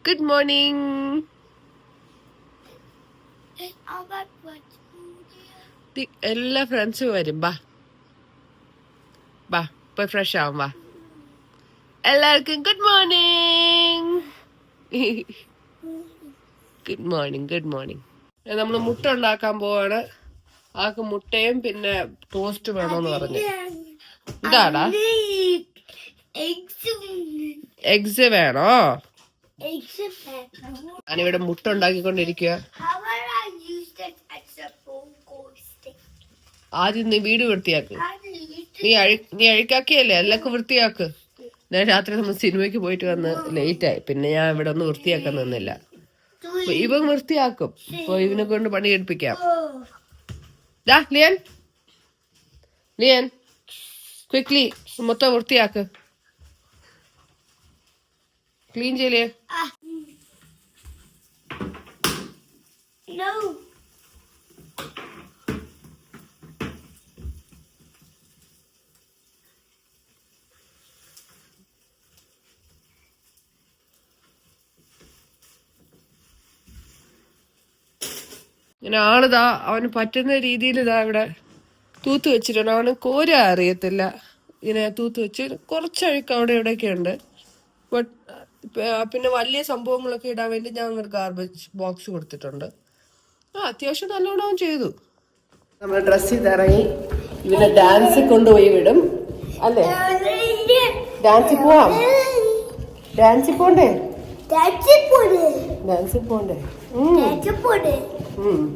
Good morning. എല്ലാ ഫ്രണ്ട്സും വരും. ബാ ബാ പോയി ഫ്രഷ് ആവും. വാ എല്ലാവർക്കും good morning. Good morning. Good morning. നമ്മൾ മുട്ട ഉണ്ടാക്കാൻ പോവാണ്. ആൾക്ക് മുട്ടയും പിന്നെ ടോസ്റ്റ് വേണോന്ന് പറഞ്ഞു. ഇതാടാ എഗ്സ് വേണോ? ഞാനിവിടെ മുട്ട ഉണ്ടാക്കിക്കൊണ്ടിരിക്കുക. ആദ്യം നീ വീട് വൃത്തിയാക്ക്. നീ അഴുക്കാക്കിയല്ലേ എല്ലൊക്കെ വൃത്തിയാക്ക്. ഞാൻ രാത്രി നമ്മൾ സിനിമയ്ക്ക് പോയിട്ട് വന്ന് ലേറ്റായി. പിന്നെ ഞാൻ ഇവിടെ ഒന്നും വൃത്തിയാക്കാൻ നിന്നില്ല. ഇവൻ വൃത്തിയാക്കും. അപ്പൊ ഇവനെ കൊണ്ട് പണി എടുപ്പിക്കാം. ലിയൻ ലിയൻ ക്വിക്ലി മൊത്തം വൃത്തിയാക്ക്. ക്ലീൻ ചെയ്യലേ. ഇങ്ങനെ ആളിതാ അവന് പറ്റുന്ന രീതിയിൽ ഇതാ ഇവിടെ തൂത്ത് വെച്ചിട്ടുണ്ട്. അവന് കോര അറിയത്തില്ല. ഇങ്ങനെ തൂത്ത് വെച്ച് കുറച്ച് അഴുക്ക് അവിടെ ഇവിടെയൊക്കെ ഉണ്ട്. ബട്ട് പിന്നെ വലിയ സംഭവങ്ങളൊക്കെ ഇടാൻ വേണ്ടി ഞാൻ ഒരു ഗാർബേജ് ബോക്സ് കൊടുത്തിട്ടുണ്ട്. അത്യാവശ്യം നല്ലോണം അവൻ ചെയ്തു. നമ്മൾ ഡ്രസ് ചെയ്തിറങ്ങി. ഇവനെ ഡാൻസ് കൊണ്ടുപോയി വിടും അല്ലേ? ഡാൻസിൽ പോവാം. ഡാൻസിൽ പോണ്ടേ? ഡാൻസിൽ പോണ്ടേ?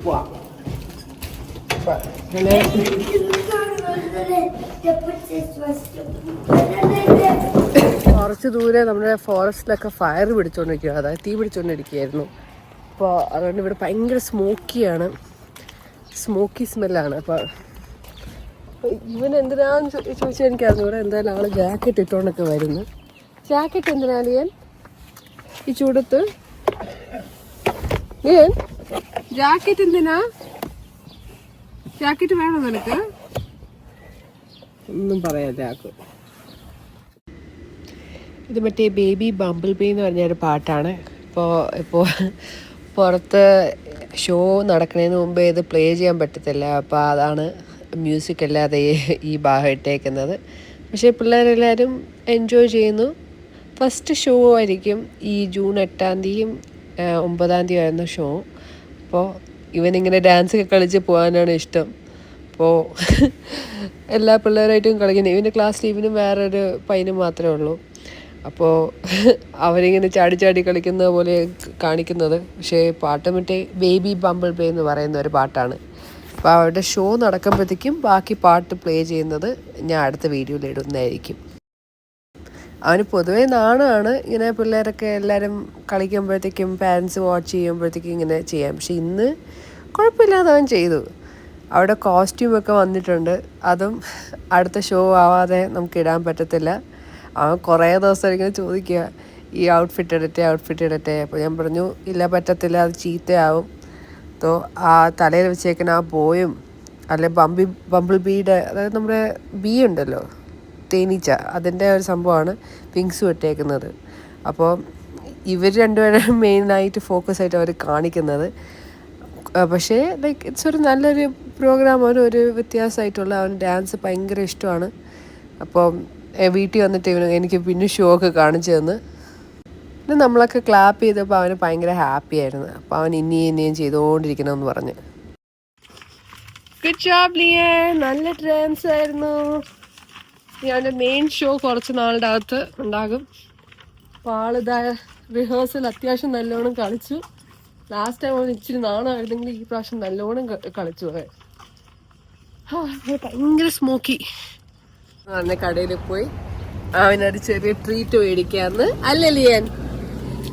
പോവാം. കുറച്ച് ദൂരെ നമ്മുടെ ഫോറസ്റ്റിലൊക്കെ ഫയർ പിടിച്ചോണ്ടിരിക്കുക. അതായത് തീ പിടിച്ചോണ്ടിരിക്കുകയായിരുന്നു. അപ്പോൾ അതുകൊണ്ട് ഇവിടെ ഭയങ്കര സ്മോക്കി സ്മെല്ലാണ്. അപ്പോൾ ഇവൻ എന്തിനാന്ന് ചോദിച്ചാൽ എനിക്കറിഞ്ഞു. ഇവിടെ എന്തായാലും ആള് ജാക്കറ്റ് ഇട്ടുകൊണ്ടൊക്കെ വരുന്നു. ജാക്കറ്റ് എന്തിനാ ലിയൻ ഈ ചൂടത്ത്? ലിയൻ ജാക്കറ്റ് എന്തിനാ? ജാക്കറ്റ് വേണോ നിനക്ക്? ഒന്നും പറയാ ജാക്ക്. ഇത് മറ്റേ ബേബി ബംബിൾ ബീ എന്ന് പറഞ്ഞൊരു പാട്ടാണ്. ഇപ്പോൾ പുറത്ത് ഷോ നടക്കുന്നതിന് മുമ്പേ ഇത് പ്ലേ ചെയ്യാൻ പറ്റത്തില്ല. അപ്പോൾ അതാണ് മ്യൂസിക് അല്ലാതെ ഈ ഭാഗം ഇട്ടേക്കുന്നത്. പക്ഷേ പിള്ളേരെല്ലാവരും എൻജോയ് ചെയ്യുന്നു. ഫസ്റ്റ് ഷോ ആയിരിക്കും ഈ ജൂൺ 8-ാം തീയതിയും 9-ാം തീയതി ആയിരുന്നു ഷോ. അപ്പോൾ ഇവനിങ്ങനെ ഡാൻസൊക്കെ കളിച്ച് പോകാനാണ് ഇഷ്ടം. അപ്പോൾ എല്ലാ പിള്ളേരായിട്ടും കളിക്കുന്നത്. ഇവൻ്റെ ക്ലാസ്സിൽ ഇവനും വേറൊരു പയ്യനും മാത്രമേ ഉള്ളൂ. അപ്പോൾ അവരിങ്ങനെ ചാടി കളിക്കുന്ന പോലെ കാണിക്കുന്നത്. പക്ഷേ പാട്ട് മറ്റേ ബേബി ബംബിൾ ബേ എന്ന് പറയുന്ന ഒരു പാട്ടാണ്. അപ്പോൾ അവരുടെ ഷോ നടക്കുമ്പോഴത്തേക്കും ബാക്കി പാട്ട് പ്ലേ ചെയ്യുന്നത് ഞാൻ അടുത്ത വീഡിയോയിൽ ഇടുന്നതായിരിക്കും. അവന് പൊതുവേ നാണമാണ് ഇങ്ങനെ പിള്ളേരൊക്കെ എല്ലാവരും കളിക്കുമ്പോഴത്തേക്കും പാരൻസ് വാച്ച് ചെയ്യുമ്പോഴത്തേക്കും ഇങ്ങനെ ചെയ്യാം. പക്ഷെ ഇന്ന് കുഴപ്പമില്ലാതെ അവൻ ചെയ്തു. അവിടെ കോസ്റ്റ്യൂമൊക്കെ വന്നിട്ടുണ്ട്. അതും അടുത്ത ഷോ ആവാതെ നമുക്ക് ഇടാൻ പറ്റത്തില്ല. അവൻ കുറേ ദിവസം ഇങ്ങനെ ചോദിക്കുക ഈ ഔട്ട്ഫിറ്റ് ഇടട്ടെ. അപ്പോൾ ഞാൻ പറഞ്ഞു ഇല്ല പറ്റത്തില്ല, അത് ചീത്തയാവും. അപ്പോൾ ആ തലയിൽ വെച്ചേക്കുന്ന ആ ബോയും അല്ലെ ബംബിൾ ബീയുടെ, അതായത് നമ്മുടെ ബീ ഉണ്ടല്ലോ തേനീച്ച, അതിൻ്റെ ഒരു സംഭവമാണ് വിങ്സ് ഇട്ടേക്കുന്നത്. അപ്പോൾ ഇവർ രണ്ടുപേരും മെയിനായിട്ട് ഫോക്കസ് ആയിട്ട് അവർ കാണിക്കുന്നത്. പക്ഷേ ലൈക്ക് ഇറ്റ്സ് ഒരു നല്ലൊരു പ്രോഗ്രാം. ഒരു വ്യത്യാസമായിട്ടുള്ള അവന് ഡാൻസ് ഭയങ്കര ഇഷ്ടമാണ്. അപ്പോൾ വീട്ടിൽ വന്നിട്ട് എനിക്ക് പിന്നെ ഷോ ഒക്കെ കാണിച്ചു തന്ന് പിന്നെ നമ്മളൊക്കെ ക്ലാപ്പ് ചെയ്തപ്പോൾ അവന് ഭയങ്കര ഹാപ്പി ആയിരുന്നു. അപ്പോൾ അവൻ ഇനിയും ചെയ്തുകൊണ്ടിരിക്കണമെന്ന് പറഞ്ഞ്. ഗുഡ് ജോബ് ലിയേ, നല്ല ഡാൻസ് ആയിരുന്നു. അവൻ്റെ മെയിൻ ഷോ കുറച്ച് നാളുടെ അകത്ത് ഉണ്ടാകും. അപ്പോൾ ആളിതാ റിഹേഴ്സൽ അത്യാവശ്യം നല്ലോണം കളിച്ചു. ലാസ്റ്റ് ടൈം അവൻ ഇച്ചിരി നാണമായിരുന്നെങ്കിൽ ഈ പ്രാവശ്യം നല്ലോണം കളിച്ചു. ഭയങ്കര സ്മോക്കി. അന്ന് കടയിൽ പോയി അവനൊരു ചെറിയ ട്രീറ്റ് മേടിക്കാന്ന് അല്ലേ ലിയൻ?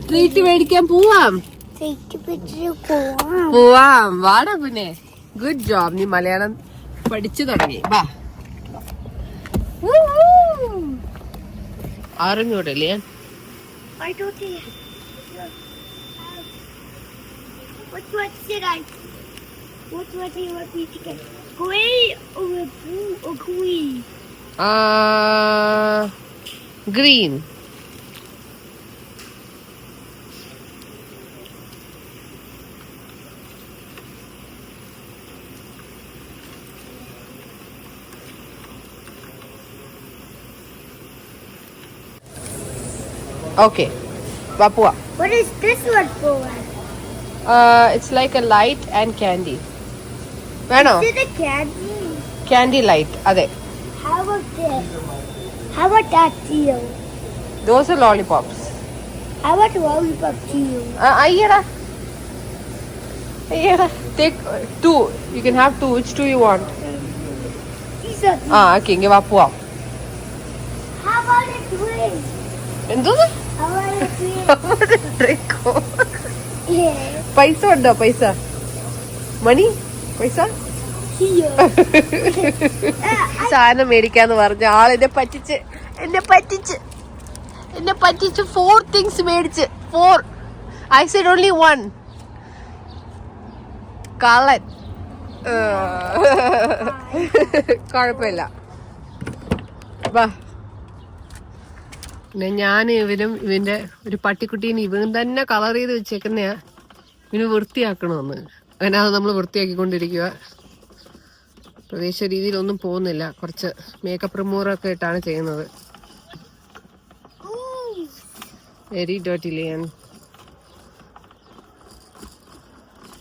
ട്രീറ്റ് മേടിക്കാൻ പോവാം. വാടാ പിന്നെ. ഗുഡ് ജോബ്, നീ മലയാളം പഠിച്ചു തുടങ്ങി. വാ അറിഞ്ഞൂടെ ലിയൻ? Green. Okay. Vapua. What is this one for? It's like a light and candy. Vano? Is it a candy? Candy light. Ade. How about this? How about that to you? Those are lollipops. How about lollipop to you? Ayyada. Take 2. You can have 2. Which 2 you want? These are Okay. Give Vapua. How about a drink? എന്തോന്ന് How about a drink? ഡ്രിങ്കോ? Yeah. പൈസ ഉണ്ടോ? പൈസ മണി പൈസ Here. സാധനം മേടിക്കാന്ന് പറഞ്ഞ ആളെന്നെ പറ്റിച്ച് എന്നെ പറ്റിച്ച് 4 things മേടിച്ച് 4. I said only 1. കള്ളൻ. കുഴപ്പമില്ല. വാ. പിന്നെ ഞാൻ ഇവന്റെ ഒരു പട്ടിക്കുട്ടീനെ ഇവൻ തന്നെ കളർ ചെയ്ത് വെച്ചേക്കുന്നയാ. ഇവന് വൃത്തിയാക്കണമെന്ന്. അങ്ങനെ അത് നമ്മൾ വൃത്തിയാക്കിക്കൊണ്ടിരിക്കുക. പ്രദേശ രീതിയിലൊന്നും പോകുന്നില്ല. കുറച്ച് മേക്കപ്പ് റിമൂവറൊക്കെ ഇട്ടാണ് ചെയ്യുന്നത്. വെരി ഡേർട്ടി ലിയൻ.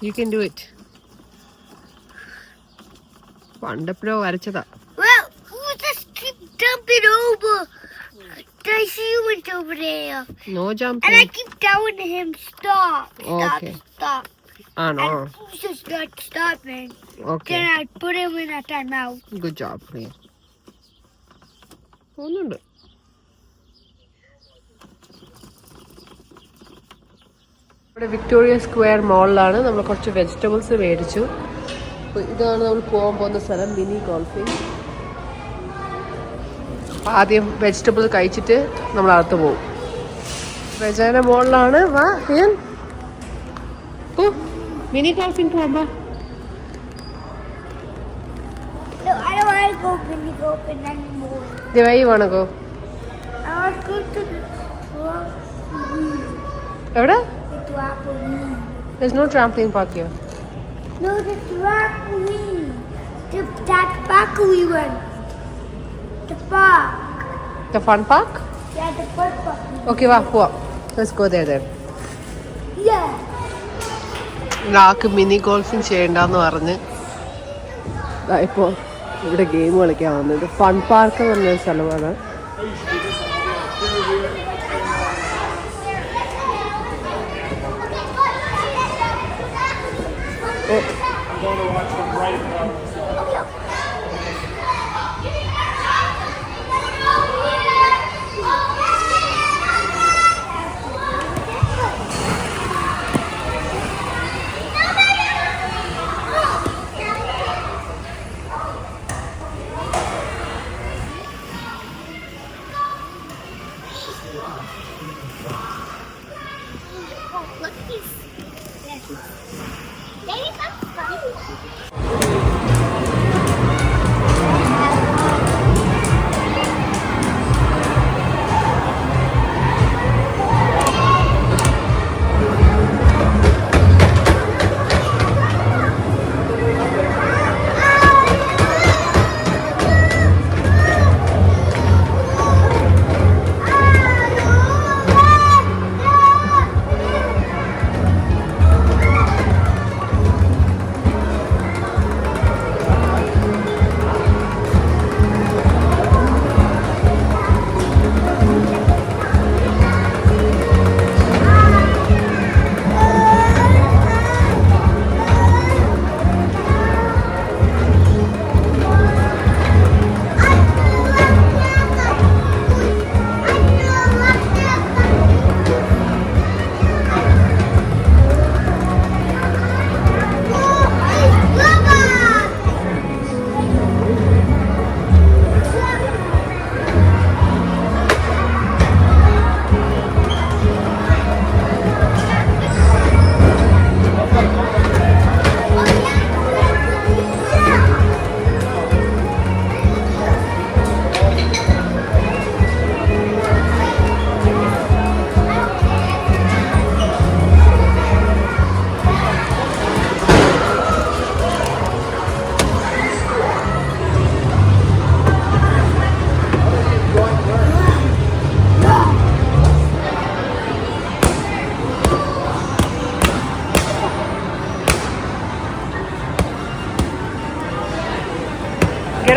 You can do it. പണ്ടെപ്പോഴോ വരച്ചതാ. Well, just keep jumping over. I see you went over there. No jump. And I keep telling him stop. Okay. Stop. ആണോ? And he's just not stopping. Okay. Then I put him in a timeout. Good job. ഒന്നുണ്ട്. ഇവിടെ Victoria square മോളിലാണ്. നമ്മൾ കുറച്ച് vegetables മേടിച്ചു. ഇതാണ് നമ്മൾ പോകാൻ പോകുന്ന സ്ഥലം, മിനി ഗോൾഫിംഗ്. ആദ്യം വെജിറ്റബിൾ കഴിച്ചിട്ട് നമ്മൾ അകത്ത് പോകും. വെജാന മോളിലാണ്. വാ മിനി ഗോൾഫിംഗ് പോകുമ്പോ No, I don't want to go mini golfing anymore. where you wanna go? I want to go to the trampoline. എവിടെ? The trampoline. There's no trampoline park here. No, the trampoline. That park we went. The park. The fun park? Yeah, the fun park. Okay, വാ പോവാം. Let's go there then. Yeah. ആൾക്ക് mini ഗോൾഫിംഗ് ചെയ്യണ്ടെന്ന് പറഞ്ഞ് ഇപ്പോൾ ഇവിടെ game കളിക്കാൻ വന്നത്. Fun park എന്ന് പറഞ്ഞൊരു സ്ഥലമാണ്.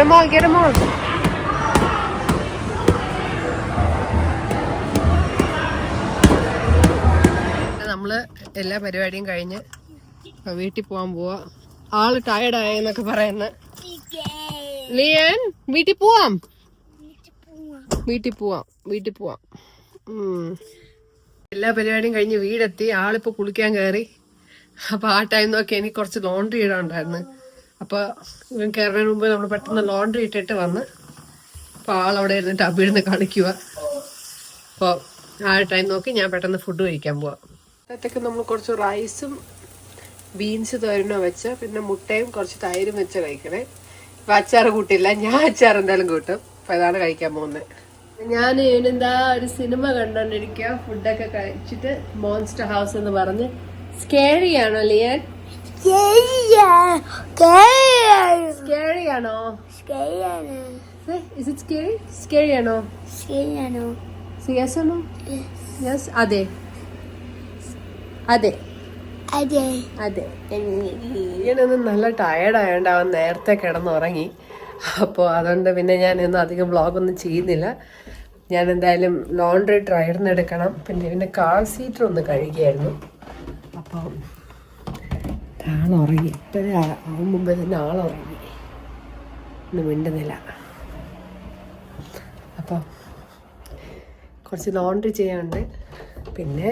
them all, get them all. നമ്മള് എല്ലാ പരിപാടിയും കഴിഞ്ഞ് വീട്ടിൽ പോവാൻ പോവാ. ആള് ടയർഡായെന്നൊക്കെ പറയുന്ന ലിയൻ. വീട്ടിൽ പോവാം. എല്ലാ പരിപാടിയും കഴിഞ്ഞ് വീടെത്തി. ആളിപ്പോ കുളിക്കാൻ കയറി. അപ്പൊ ആ ടൈം നോക്കി എനിക്ക് കുറച്ച് ലോണ്ടറി ഇടാണ്ടായിരുന്നു. അപ്പൊ ഇവൻ കയറുന്നതിന് മുമ്പ് നമ്മൾ പെട്ടെന്ന് ലോണ്ടറി ഇട്ടിട്ട് വന്ന് അപ്പൊ ആളവിടെ ഇരുന്നിട്ട് അബിടുന്ന് കളിക്കുക. അപ്പോൾ ആ ടൈം നോക്കി ഞാൻ പെട്ടെന്ന് ഫുഡ് കഴിക്കാൻ പോവാം. അതൊക്കെ നമ്മൾ കുറച്ച് റൈസും ബീൻസ് തോരനോ വെച്ച് പിന്നെ മുട്ടയും കുറച്ച് തൈരും വെച്ച് കഴിക്കണേ. ഇപ്പൊ അച്ചാറ് കൂട്ടില്ല, ഞാൻ അച്ചാർ എന്തായാലും കൂട്ടും. അപ്പൊ അതാണ് കഴിക്കാൻ പോകുന്നത്. ഞാൻ ഇവനെന്താ ഒരു സിനിമ കണ്ടോണ്ടിരിക്കുക. ഫുഡൊക്കെ കഴിച്ചിട്ട് മോൺസ്റ്റർ ഹൗസ് എന്ന് പറഞ്ഞ്. സ്കേറി ആണോ ലിയൻ? സ്കേറി ആണോ? Is it scary? Scary ആണോ? Yes or no? Yes. അതെ. ഇങ്ങനൊന്നും നല്ല ടയർഡായോണ്ട് അവൻ നേരത്തെ കിടന്നുറങ്ങി. അപ്പോൾ അതുകൊണ്ട് പിന്നെ ഞാൻ ഇന്ന് അധികം വ്ളോഗൊന്നും ചെയ്യുന്നില്ല. ഞാൻ എന്തായാലും ലോണ്ടറി ഡ്രയറിന് എടുക്കണം. പിന്നെ കാർ സീറ്റർ ഒന്ന് കഴുകിയായിരുന്നു. അപ്പം ആളുറങ്ങി. ഇപ്പോഴേ ആവും മുമ്പേ തന്നെ ആളുറങ്ങി. ഒന്നും മിണ്ടുന്നില്ല. അപ്പം കുറച്ച് ലോണ്ടറി ചെയ്യാനുണ്ട്. പിന്നെ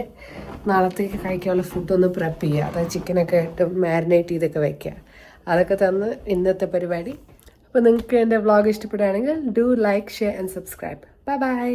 നാളത്തേക്ക് കഴിക്കാനുള്ള ഫുഡൊന്ന് പ്രെപ്പ് ചെയ്യുക. അതായത് ചിക്കനൊക്കെ ഇട്ട് മാരിനേറ്റ് ചെയ്തൊക്കെ വയ്ക്കുക. അതൊക്കെ തന്ന് ഇന്നത്തെ പരിപാടി. അപ്പോൾ നിങ്ങൾക്ക് എൻ്റെ വ്ളോഗ് ഇഷ്ടപ്പെടുകയാണെങ്കിൽ do like, share and subscribe. By.